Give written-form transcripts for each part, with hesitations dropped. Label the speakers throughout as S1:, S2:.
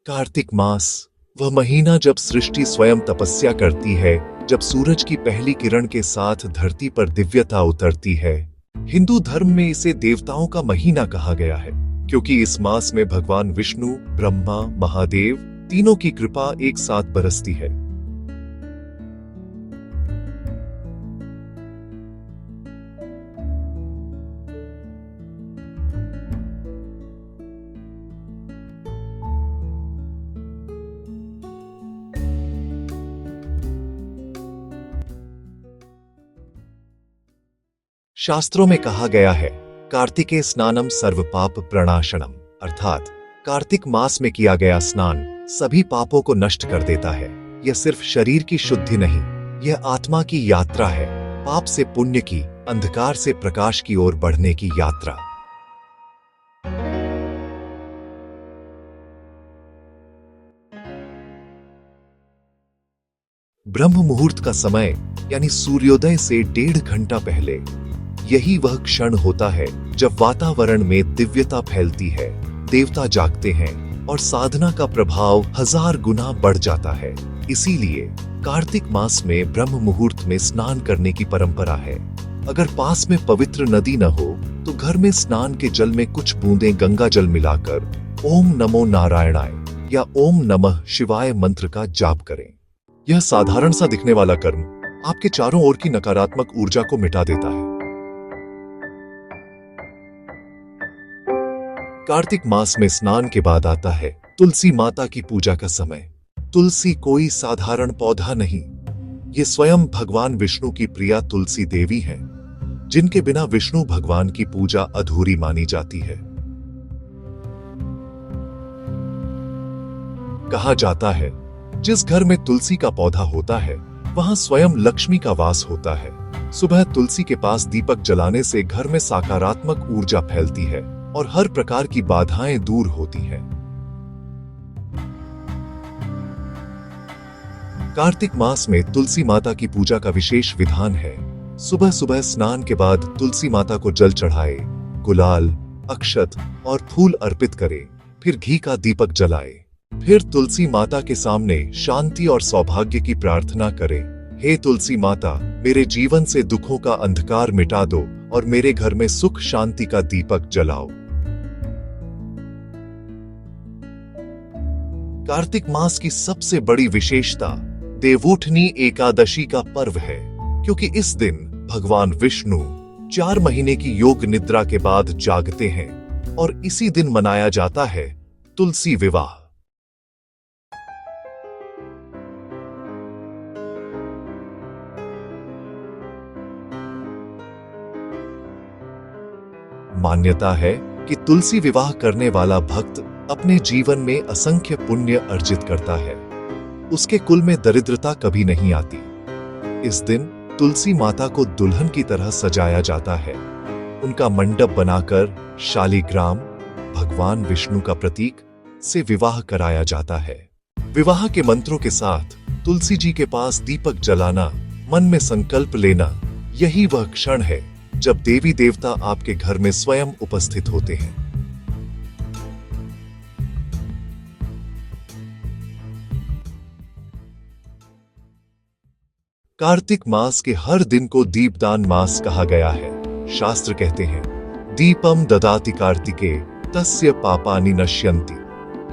S1: कार्तिक मास, वह महीना जब सृष्टि स्वयं तपस्या करती है, जब सूरज की पहली किरण के साथ धरती पर दिव्यता उतरती है। हिंदू धर्म में इसे देवताओं का महीना कहा गया है, क्योंकि इस मास में भगवान विष्णु, ब्रह्मा, महादेव तीनों की कृपा एक साथ बरसती है। शास्त्रों में कहा गया है, कार्तिके स्नानम सर्व पाप प्रणाशनम, अर्थात कार्तिक मास में किया गया स्नान सभी पापों को नष्ट कर देता है। यह सिर्फ शरीर की शुद्धि नहीं, यह आत्मा की यात्रा है, पाप से पुण्य की, अंधकार से प्रकाश की ओर बढ़ने की यात्रा। ब्रह्म मुहूर्त का समय यानी सूर्योदय से 1.5 घंटा पहले, यही वह क्षण होता है जब वातावरण में दिव्यता फैलती है, देवता जागते हैं और साधना का प्रभाव 1000 गुना बढ़ जाता है। इसीलिए कार्तिक मास में ब्रह्म मुहूर्त में स्नान करने की परंपरा है। अगर पास में पवित्र नदी न हो तो घर में स्नान के जल में कुछ बूंदें गंगा जल मिलाकर ओम नमो नारायणाय या ओम नमः शिवाय मंत्र का जाप करें। यह साधारण सा दिखने वाला कर्म आपके चारों ओर की नकारात्मक ऊर्जा को मिटा देता है। कार्तिक मास में स्नान के बाद आता है तुलसी माता की पूजा का समय। तुलसी कोई साधारण पौधा नहीं, ये स्वयं भगवान विष्णु की प्रिया तुलसी देवी हैं, जिनके बिना विष्णु भगवान की पूजा अधूरी मानी जाती है। कहा जाता है, जिस घर में तुलसी का पौधा होता है वहां स्वयं लक्ष्मी का वास होता है। सुबह तुलसी के पास दीपक जलाने से घर में सकारात्मक ऊर्जा फैलती है और हर प्रकार की बाधाएं दूर होती हैं। कार्तिक मास में तुलसी माता की पूजा का विशेष विधान है। सुबह सुबह स्नान के बाद तुलसी माता को जल चढ़ाए, गुलाल, अक्षत और फूल अर्पित करे, फिर घी का दीपक जलाए। फिर तुलसी माता के सामने शांति और सौभाग्य की प्रार्थना करे। हे तुलसी माता, मेरे जीवन से दुखों का अंधकार मिटा दो और मेरे घर में सुख शांति का दीपक जलाओ। कार्तिक मास की सबसे बड़ी विशेषता देवउठनी एकादशी का पर्व है, क्योंकि इस दिन भगवान विष्णु 4 महीने की योग निद्रा के बाद जागते हैं और इसी दिन मनाया जाता है तुलसी विवाह। मान्यता है कि तुलसी विवाह करने वाला भक्त अपने जीवन में असंख्य पुण्य अर्जित करता है। उसके कुल में दरिद्रता कभी नहीं आती। इस दिन तुलसी माता को दुल्हन की तरह सजाया जाता है। उनका मंडप बनाकर शालिग्राम, भगवान विष्णु का प्रतीक, से विवाह कराया जाता है। विवाह के मंत्रों के साथ तुलसी जी के पास दीपक जलाना, मन में संकल्प लेना, यही वह क्षण है जब देवी देवता आपके घर में स्वयं उपस्थित होते हैं। कार्तिक मास के हर दिन को दीपदान मास कहा गया है। शास्त्र कहते हैं, दीपम ददाति कार्तिके तस्य पापानि नश्यन्ति,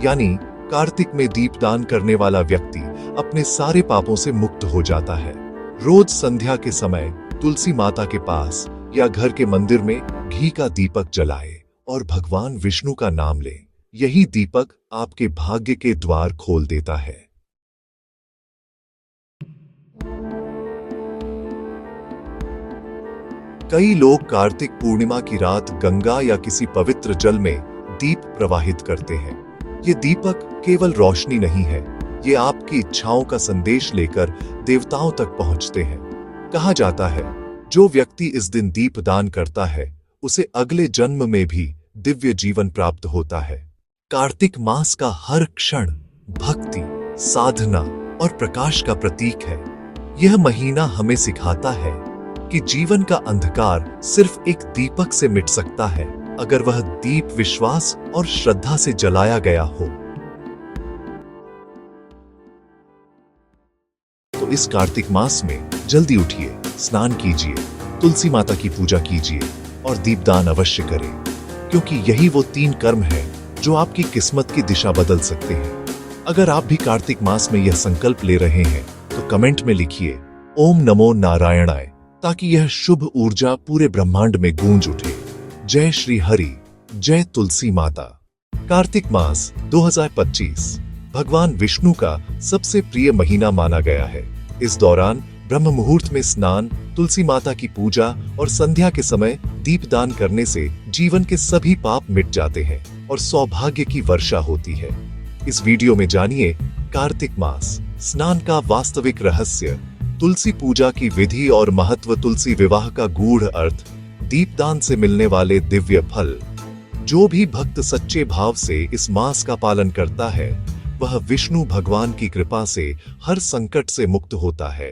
S1: यानी कार्तिक में दीपदान करने वाला व्यक्ति अपने सारे पापों से मुक्त हो जाता है। रोज संध्या के समय तुलसी माता के पास या घर के मंदिर में घी का दीपक जलाए और भगवान विष्णु का नाम ले। यही दीपक आपके भाग्य के द्वार खोल देता है। कई लोग कार्तिक पूर्णिमा की रात गंगा या किसी पवित्र जल में दीप प्रवाहित करते हैं। ये दीपक केवल रोशनी नहीं है, ये आपकी इच्छाओं का संदेश लेकर देवताओं तक पहुंचते हैं। कहा जाता है, जो व्यक्ति इस दिन दीप दान करता है उसे अगले जन्म में भी दिव्य जीवन प्राप्त होता है। कार्तिक मास का हर क्षण भक्ति, साधना और प्रकाश का प्रतीक है। यह महीना हमें सिखाता है कि जीवन का अंधकार सिर्फ एक दीपक से मिट सकता है, अगर वह दीप विश्वास और श्रद्धा से जलाया गया हो। तो इस कार्तिक मास में जल्दी उठिए, स्नान कीजिए, तुलसी माता की पूजा कीजिए और दीपदान अवश्य करें, क्योंकि यही वो 3 कर्म हैं जो आपकी किस्मत की दिशा बदल सकते हैं। अगर आप भी कार्तिक मास में यह संकल्प ले रहे हैं तो कमेंट में लिखिए ओम नमो नारायणाय, ताकि यह शुभ ऊर्जा पूरे ब्रह्मांड में गूंज उठे। जय श्री हरि, जय तुलसी माता। कार्तिक मास 2025 भगवान विष्णु का सबसे प्रिय महीना माना गया है। इस दौरान ब्रह्म मुहूर्त में स्नान, तुलसी माता की पूजा और संध्या के समय दीपदान करने से जीवन के सभी पाप मिट जाते हैं और सौभाग्य की वर्षा होती है। इस वीडियो में जानिए कार्तिक मास स्नान का वास्तविक रहस्य, तुलसी पूजा की विधि और महत्व, तुलसी विवाह का गूढ़ अर्थ, दीपदान से मिलने वाले दिव्य फल। जो भी भक्त सच्चे भाव से इस मास का पालन करता है वह विष्णु भगवान की कृपा से हर संकट से मुक्त होता है।